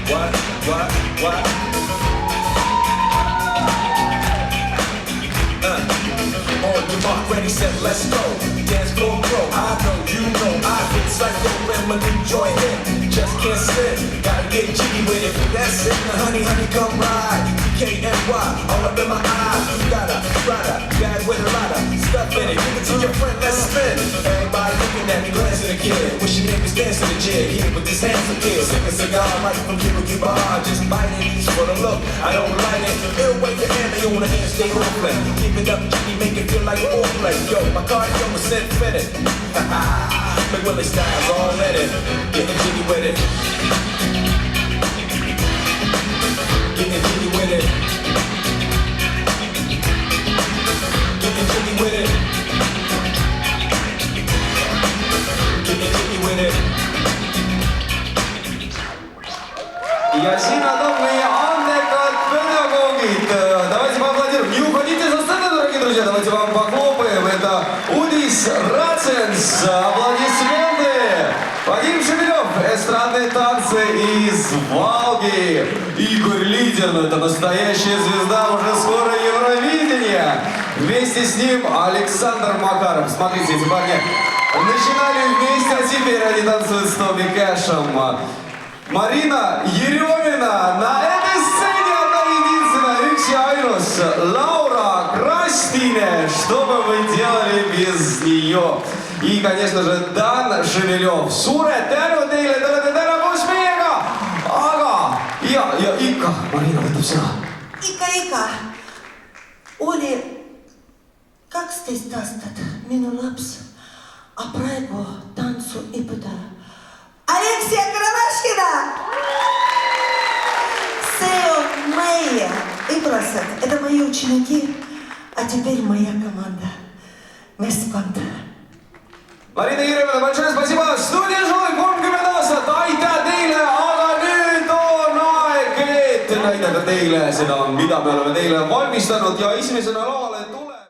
What? On your mark, ready, set, let's go. Dance floor pro, I know, you know, I get psycho when my new joint hit. Just can't sit, gotta get jiggy with it. That's it, now honey, come ride. KNY, all up in my eyes. You got a rider, bag with a lot of stuff in it. Give it to your friend, let's spin. Everybody looking at me, glancing at the kid. Wishing niggas dancing the jig. Here with this handsome kid, sick a cigar right from Cuba Cuba. Just bite it, just for the look. I don't like it. It'll wait the hand, they on the hand, stay on play. Keep it up, jiggy, make it feel like foreplay. Yo, my cardio was set fitted. Big Willie styles all in it. Getting jiggy with it. Getting jiggy with it. Getting jiggy with it. Getting jiggy with it. Ja siin on meie andekad pedagoogid. Давайте поаплодируем. Не уходите за сцену, дорогие друзья. Давайте вам похлопаем. Это Удис Раценс. Аплодисменты. Вадим Шевелев. Эстрадные танцы из Волги. Игорь Лидерн. Это настоящая звезда. Уже скоро Евровидение. Вместе с ним Александр Макаров. Смотрите, эти парни начинали вместе, а теперь они танцуют с Тоби Кэшем. Марина Еремина на этой сцене одна единственная. Икси Айрос, Лаура Крастине. Что бы вы делали без нее? И, конечно же, Дан Шевелев. Suured tänud teile, te olete täna koos meiega. Aga, ja ikka, Marina võtab sõna. Ika. Oli 12 aastat minu laps, a praegu tantsuõpetaja. Алексия Кравашкина! See on meie õpilased, это мои ученики, а теперь моя команда, meeskond. Marina Еремина, большое спасибо. Студия Žolai 30 aastat, aitäh teile, aga nüüd on aeg ette näidata teile seda, mida me oleme teile valmistanud ja esimesena lavale.